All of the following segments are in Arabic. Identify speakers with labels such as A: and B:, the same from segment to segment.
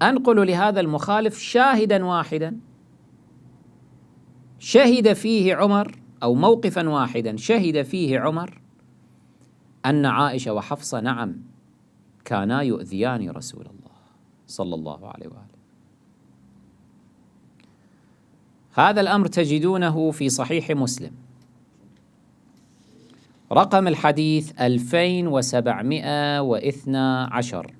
A: أنقل لهذا المخالف شاهدا واحدا شهد فيه عمر، أو موقفا واحدا شهد فيه عمر أن عائشة وحفصة نعم كانا يؤذيان رسول الله صلى الله عليه وآله. هذا الأمر تجدونه في صحيح مسلم، رقم الحديث 2712،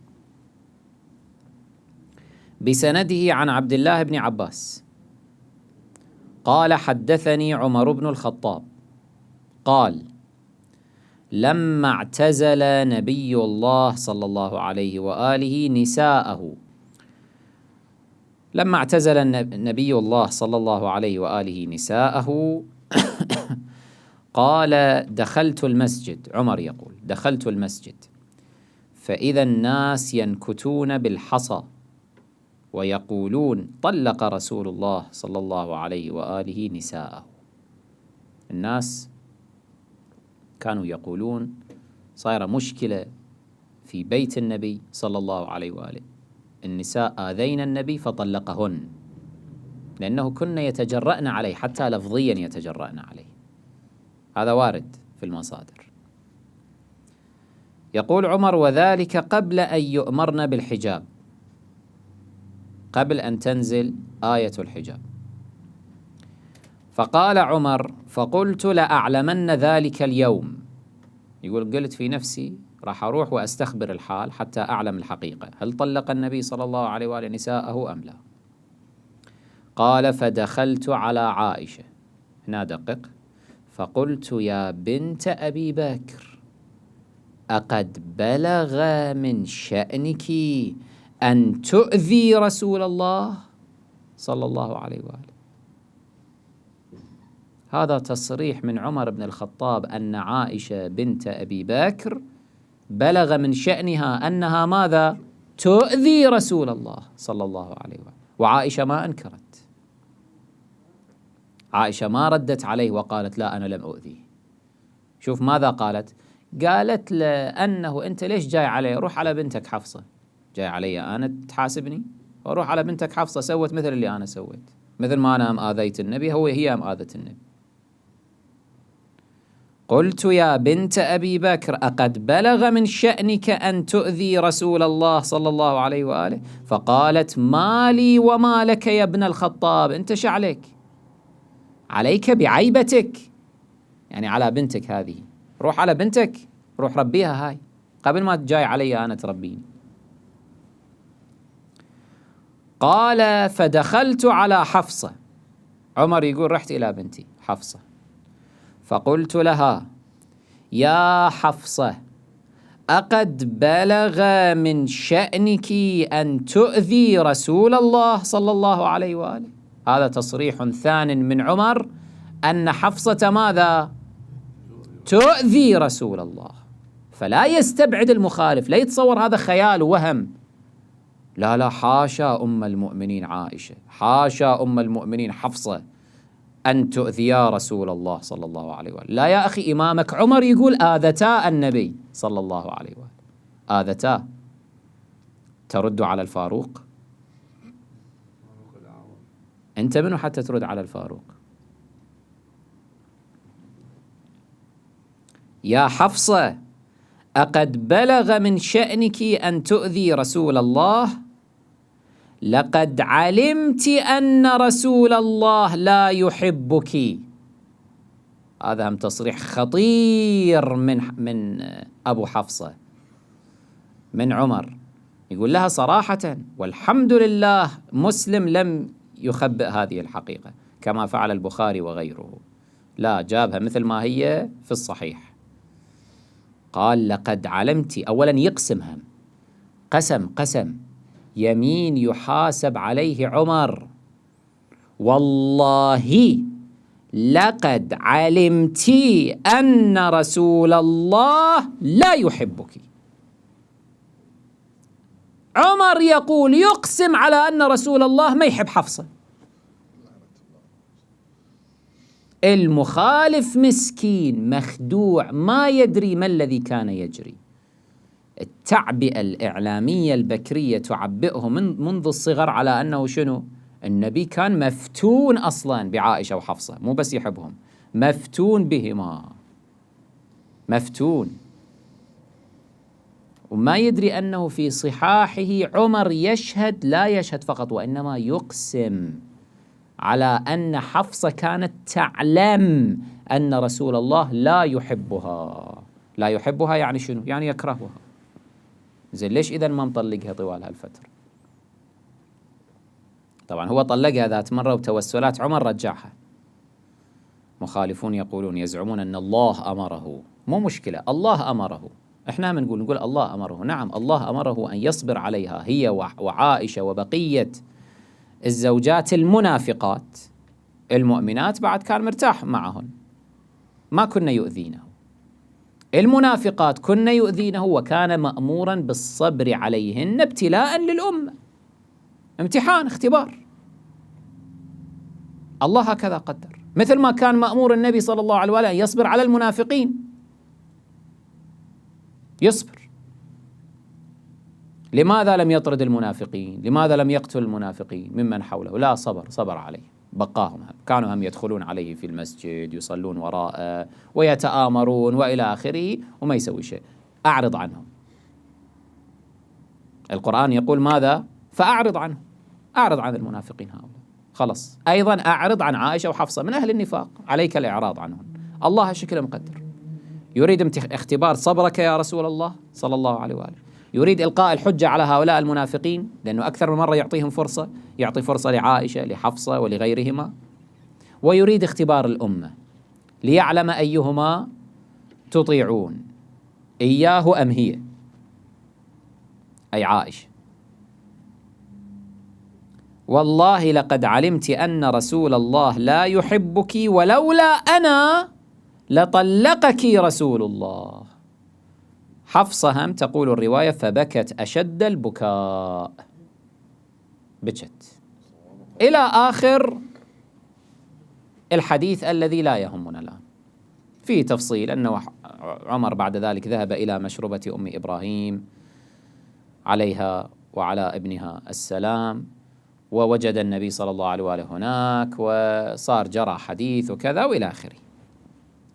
A: بسنده عن عبد الله بن عباس قال: حدثني عمر بن الخطاب قال: لما اعتزل نبي الله صلى الله عليه وآله نساءه، لما اعتزل نبي الله صلى الله عليه وآله نساءه قال: دخلت المسجد، عمر يقول: دخلت المسجد فإذا الناس ينكتون بالحصى ويقولون: طلق رسول الله صلى الله عليه وآله نساءه. الناس كانوا يقولون صايرة مشكلة في بيت النبي صلى الله عليه وآله، النساء آذين النبي فطلقهن، لأنه كن يتجرأن عليه، حتى لفظيا يتجرأن عليه. هذا وارد في المصادر. يقول عمر: وذلك قبل أن يؤمرن بالحجاب، قبل أن تنزل آية الحجاب. فقال عمر: فقلت لأعلمن ذلك اليوم، يقول قلت في نفسي راح أروح وأستخبر الحال حتى أعلم الحقيقة، هل طلق النبي صلى الله عليه وآله نساءه أم لا؟ قال: فدخلت على عائشة، هنا دقق، فقلت: يا بنت أبي بكر، أقد بلغ من شأنك أن تؤذي رسول الله صلى الله عليه وآله. هذا تصريح من عمر بن الخطاب أن عائشة بنت أبي بكر بلغ من شأنها أنها ماذا؟ تؤذي رسول الله صلى الله عليه وآله. وعائشة ما أنكرت، عائشة ما ردت عليه وقالت: لا أنا لم أؤذيه. شوف ماذا قالت؟ قالت لأنه أنت ليش جاي علي؟ روح على بنتك حفصة، جاي علي أنا تحاسبني؟ وروح على بنتك حفصة، سوت مثل اللي أنا سويت، مثل ما أنا آذيت النبي هي آذت النبي. قلت: يا بنت أبي بكر، أقد بلغ من شأنك أن تؤذي رسول الله صلى الله عليه وآله؟ فقالت: ما لي وما لك يا ابن الخطاب، أنت شعلك؟ عليك بعيبتك، يعني على بنتك هذه، روح على بنتك، روح ربيها هاي، قبل ما تجاي علي أنا تربيني. قال: فدخلت على حفصة، عمر يقول رحت إلى بنتي حفصة، فقلت لها: يا حفصة، أقد بلغ من شأنك أن تؤذي رسول الله صلى الله عليه وآله؟ هذا تصريح ثان من عمر أن حفصة ماذا؟ تؤذي رسول الله. فلا يستبعد المخالف، لا يتصور هذا خيال ووهم، لا لا، حاشا أم المؤمنين عائشة، حاشا أم المؤمنين حفصة أن تؤذيا رسول الله صلى الله عليه وآله. لا يا أخي، إمامك عمر يقول آذتا النبي صلى الله عليه وآله، آذتا. ترد على الفاروق؟ أنت منو حتى ترد على الفاروق؟ يا حفصة، أقد بلغ من شأنك أن تؤذي رسول الله؟ لقد علمت أن رسول الله لا يحبك. هذا هم تصريح خطير من أبو حفصة، من عمر، يقول لها صراحة، والحمد لله مسلم لم يخبئ هذه الحقيقة كما فعل البخاري وغيره، لا، جابها مثل ما هي في الصحيح. قال: لقد علمت، أولا يقسمها، قسم يمين يحاسب عليه عمر، والله لقد علمت أن رسول الله لا يحبك. عمر يقول يقسم على أن رسول الله ما يحب حفصة. المخالف مسكين مخدوع، ما يدري ما الذي كان يجري، التعبئة الإعلامية البكرية تعبئه منذ الصغر على أنه شنو؟ النبي كان مفتون أصلا بعائشة وحفصة، مو بس يحبهم، مفتون بهما، مفتون، وما يدري أنه في صحاحه عمر يشهد، لا يشهد فقط وإنما يقسم على أن حفصة كانت تعلم أن رسول الله لا يحبها. لا يحبها يعني شنو؟ يعني يكرهها. زين ليش إذن ما مطلقها طوال هالفترة؟ طبعا هو طلقها ذات مرة وتوسلات عمر رجعها. مخالفون يقولون، يزعمون أن الله أمره. مو مشكلة، الله أمره. احنا نقول الله أمره، نعم الله أمره أن يصبر عليها هي وعائشة وبقية الزوجات المنافقات. المؤمنات بعد كان مرتاح معهن، ما كنا يؤذينه. المنافقات كنا يؤذينه، وكان مأمورا بالصبر عليهن ابتلاء للأمة، امتحان، اختبار. الله هكذا قدر، مثل ما كان مأمور النبي صلى الله عليه وآله أن يصبر على المنافقين، يصبر. لماذا لم يطرد المنافقين؟ لماذا لم يقتل المنافقين ممن حوله؟ لا، صبر عليه، بقاهم. كانوا هم يدخلون عليه في المسجد، يصلون وراءه ويتآمرون وإلى آخره، وما يسوي شيء. أعرض عنهم. القرآن يقول ماذا؟ فأعرض عنهم، أعرض عن المنافقين هؤلاء. خلص. أيضا أعرض عن عائشة وحفصة من أهل النفاق، عليك الإعراض عنهم. الله شكله مقدر، يريد اختبار صبرك يا رسول الله صلى الله عليه وآله، يريد إلقاء الحجة على هؤلاء المنافقين، لأنه أكثر من مرة يعطيهم فرصة، يعطي فرصة لعائشة لحفصة ولغيرهما، ويريد اختبار الأمة ليعلم أيهما تطيعون، إياه أم هي، أي عائشة. والله لقد علمت أن رسول الله لا يحبك ولولا أنا لطلقك رسول الله. حفصة هم تقول الرواية فبكت أشد البكاء، بكت إلى آخر الحديث الذي لا يهمنا الآن. فيه تفصيل أنه عمر بعد ذلك ذهب إلى مشربة أم إبراهيم عليها وعلى ابنها السلام، ووجد النبي صلى الله عليه وآله هناك، وصار جرى حديث وكذا وإلى آخره.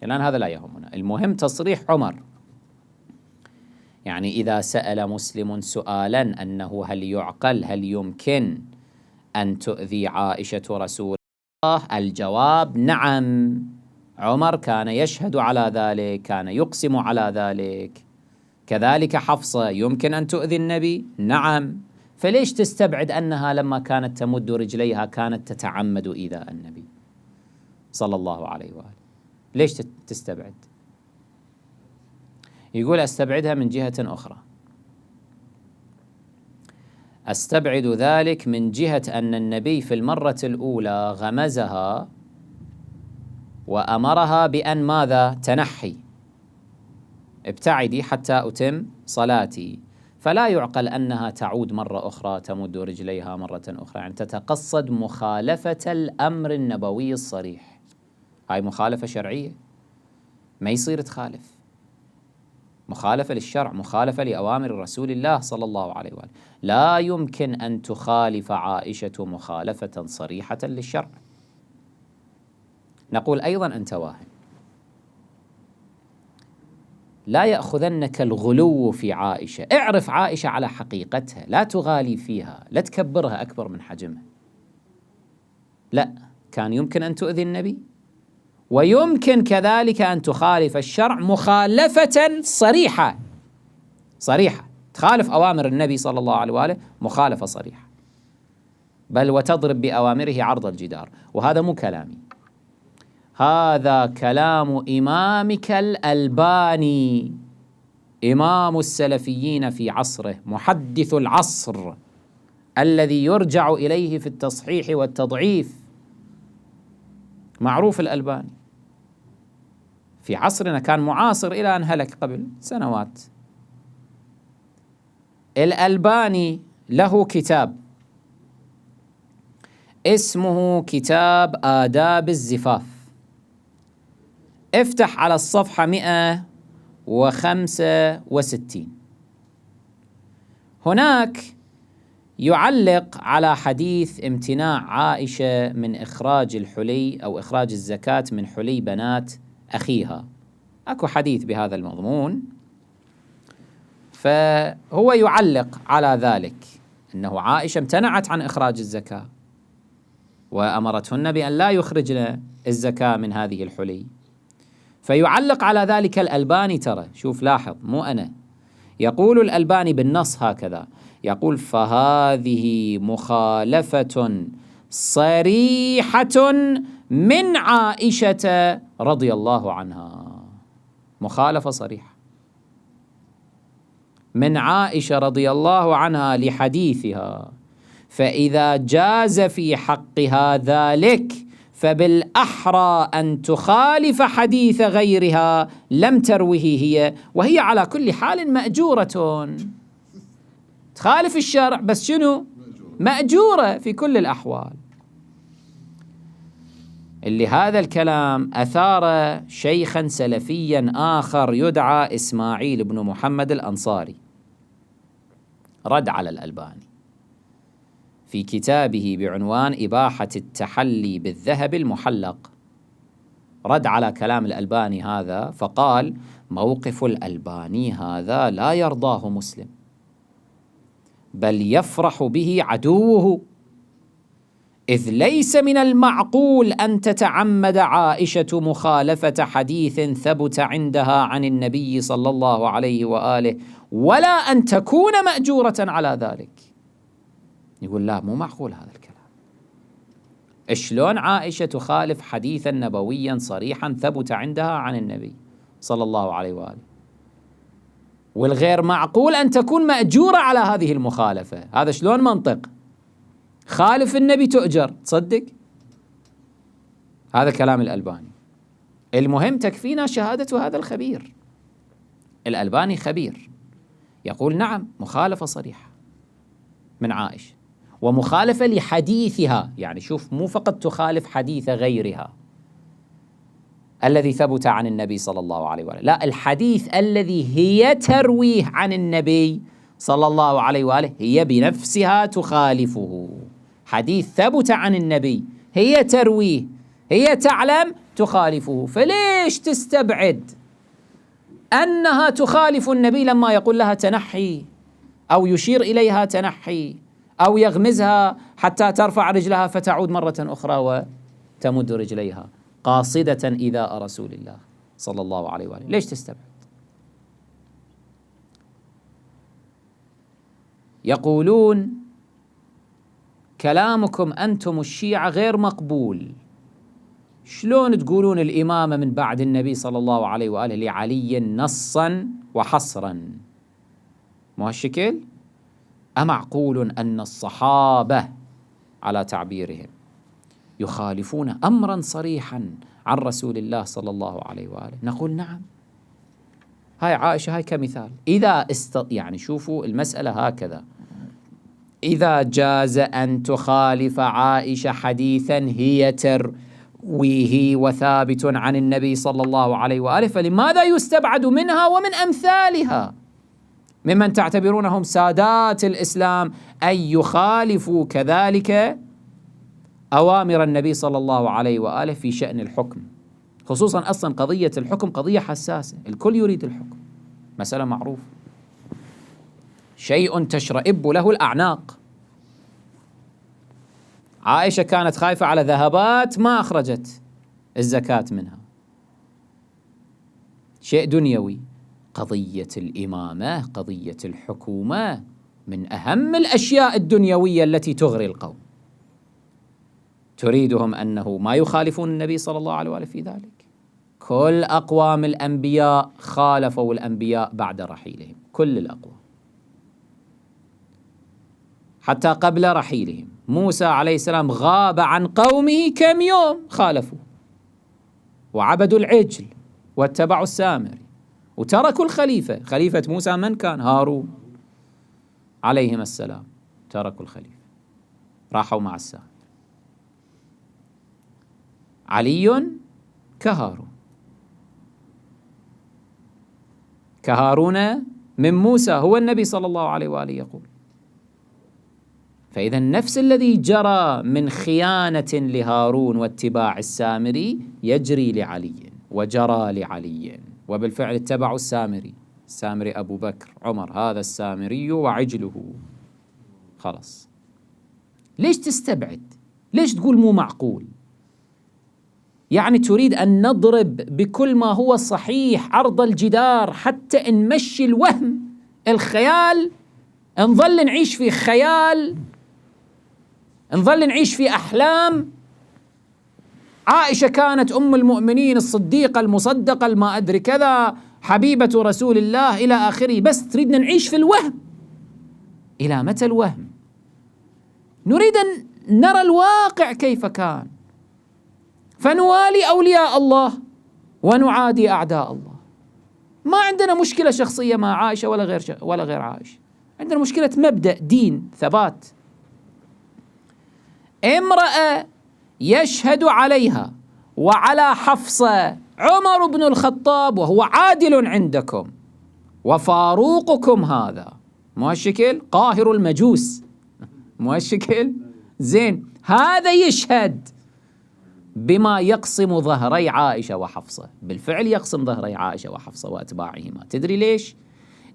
A: الآن هذا لا يهمنا، المهم تصريح عمر. يعني إذا سأل مسلم سؤالا أنه هل يعقل، هل يمكن أن تؤذي عائشة رسول الله، الجواب نعم. عمر كان يشهد على ذلك، كان يقسم على ذلك. كذلك حفصة يمكن أن تؤذي النبي، نعم. فليش تستبعد أنها لما كانت تمد رجليها كانت تتعمد إيذاء النبي صلى الله عليه وآله؟ ليش تستبعد؟ يقول أستبعدها من جهة أخرى، أستبعد ذلك من جهة أن النبي في المرة الأولى غمزها وأمرها بأن ماذا؟ تنحي، ابتعدي حتى أتم صلاتي. فلا يعقل أنها تعود مرة أخرى تمد رجليها مرة أخرى، يعني تتقصد مخالفة الأمر النبوي الصريح. هاي مخالفة شرعية، ما يصير تخالف، مخالفة للشرع، مخالفة لأوامر رسول الله صلى الله عليه وآله. لا يمكن أن تخالف عائشة مخالفة صريحة للشرع. نقول أيضا أنت واهم، لا يأخذنك الغلو في عائشة، اعرف عائشة على حقيقتها، لا تغالي فيها، لا تكبرها أكبر من حجمها. لا، كان يمكن أن تؤذي النبي، ويمكن كذلك أن تخالف الشرع مخالفة صريحة، تخالف أوامر النبي صلى الله عليه وآله مخالفة صريحة، بل وتضرب بأوامره عرض الجدار. وهذا مو كلامي، هذا كلام إمامك الألباني، إمام السلفيين في عصره، محدث العصر الذي يرجع إليه في التصحيح والتضعيف، معروف الألباني في عصرنا، كان معاصر إلى أن هلك قبل سنوات. الألباني له كتاب اسمه كتاب آداب الزفاف، افتح على الصفحة 165 هناك يعلق على حديث امتناع عائشة من إخراج الحلي أو إخراج الزكاة من حلي بنات أخيها. أكو حديث بهذا المضمون، فهو يعلق على ذلك أنه عائشة امتنعت عن إخراج الزكاة وأمرتهن بأن لا يخرجن الزكاة من هذه الحلي. فيعلق على ذلك الألباني، ترى شوف لاحظ مو أنا، يقول الألباني بالنص هكذا، يقول: فهذه مخالفة صريحة من عائشة رضي الله عنها. مخالفة صريحة من عائشة رضي الله عنها لحديثها، فإذا جاز في حقها ذلك فبالأحرى أن تخالف حديث غيرها لم تروه هي، وهي على كل حال مأجورة. تخالف الشرع بس شنو؟ مأجورة في كل الأحوال. اللي هذا الكلام أثار شيخا سلفيا آخر يدعى إسماعيل بن محمد الأنصاري، رد على الألباني في كتابه بعنوان إباحة التحلي بالذهب المحلق، رد على كلام الألباني هذا، فقال: موقف الألباني هذا لا يرضاه مسلم، بل يفرح به عدوه، إذ ليس من المعقول أن تتعمد عائشة مخالفة حديث ثبت عندها عن النبي صلى الله عليه وآله، ولا أن تكون مأجورة على ذلك. يقول لا، مو معقول هذا الكلام. شلون عائشة تخالف حديثا نبويا صريحا ثبت عندها عن النبي صلى الله عليه وآله، والغير معقول أن تكون مأجورة على هذه المخالفة؟ هذا شلون منطق؟ خالف النبي تؤجر، تصدق؟ هذا كلام الألباني. المهم تكفينا شهادة هذا الخبير. الألباني خبير، يقول نعم مخالفة صريحة من عائشة، ومخالفة لحديثها، يعني شوف، مو فقط تخالف حديث غيرها الذي ثبت عن النبي صلى الله عليه وآله، لا، الحديث الذي هي ترويه عن النبي صلى الله عليه وآله هي بنفسها تخالفه. حديث ثبت عن النبي هي ترويه، هي تعلم، تخالفه. فليش تستبعد أنها تخالف النبي لما يقول لها تنحي، أو يشير إليها تنحي، أو يغمزها حتى ترفع رجلها فتعود مرة أخرى وتمد رجليها قاصدة إيذاء رسول الله صلى الله عليه وآله؟ ليش تستبعد؟ يقولون كلامكم أنتم الشيعة غير مقبول. شلون تقولون الإمامة من بعد النبي صلى الله عليه وآله لعلي نصا وحصرا؟ مو هالشكل؟ أمعقول أن الصحابة على تعبيرهم يخالفون أمرا صريحا عن رسول الله صلى الله عليه وآله؟ نقول نعم. هاي عائشة، هاي كمثال. إذا يعني شوفوا المسألة هكذا، إذا جاز أن تخالف عائشة حديثا هي ترويه وثابت عن النبي صلى الله عليه وآله، فلماذا يستبعد منها ومن أمثالها ممن تعتبرونهم سادات الإسلام أن يخالفوا كذلك أوامر النبي صلى الله عليه وآله في شأن الحكم؟ خصوصا أصلا قضية الحكم قضية حساسة، الكل يريد الحكم، مسألة معروفة، شيء تشرئب له الأعناق. عائشة كانت خايفة على ذهبات ما أخرجت الزكاة منها، شيء دنيوي. قضية الإمامة، قضية الحكومة، من أهم الأشياء الدنيوية التي تغري القوم. تريدهم أنه ما يخالفون النبي صلى الله عليه وآله في ذلك. كل أقوام الأنبياء خالفوا الأنبياء بعد رحيلهم، كل الأقوام، حتى قبل رحيلهم. موسى عليه السلام غاب عن قومه كم يوم، خالفوا وعبدوا العجل واتبعوا السامري وتركوا الخليفة. خليفة موسى من كان؟ هارون عليهما السلام. تركوا الخليفة، راحوا مع السامري. علي كهارون، كهارون من موسى، هو النبي صلى الله عليه وآله يقول. فإذا نفس الذي جرى من خيانة لهارون واتباع السامري يجري لعلي وجرى لعلي، وبالفعل اتبعوا السامري أبو بكر عمر، هذا السامري وعجله. خلاص، ليش تستبعد؟ ليش تقول مو معقول؟ يعني تريد أن نضرب بكل ما هو صحيح عرض الجدار حتى نمشي الوهم، الخيال، نظل نعيش في خيال، نظل نعيش في أحلام. عائشة كانت أم المؤمنين الصديقة المصدقة الما أدري كذا، حبيبة رسول الله إلى آخره، بس تريدنا نعيش في الوهم. إلى متى الوهم؟ نريد أن نرى الواقع كيف كان، فنوالي أولياء الله ونعادي أعداء الله. ما عندنا مشكلة شخصية مع عائشة ولا غير عائشة، عندنا مشكلة مبدأ، دين، ثبات. امرأة يشهد عليها وعلى حفصة عمر بن الخطاب وهو عادل عندكم وفاروقكم، هذا مو هالشكل؟ قاهر المجوس، مو هالشكل؟ زين، هذا يشهد بما يقسم ظهري عائشة وحفصة، بالفعل يقسم ظهري عائشة وحفصة وأتباعهما. تدري ليش؟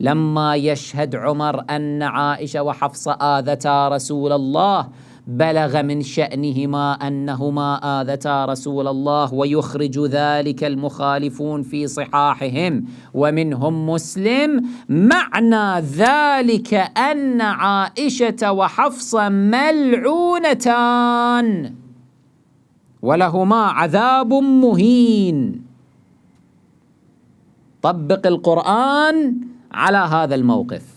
A: لما يشهد عمر أن عائشة وحفصة آذتا رسول الله بلغ من شأنهما أنهما آذتا رسول الله، ويخرج ذلك المخالفون في صحاحهم ومنهم مسلم. معنى ذلك أن عائشة وحفصة ملعونتان ولهما عذاب مهين. طبق القرآن على هذا الموقف.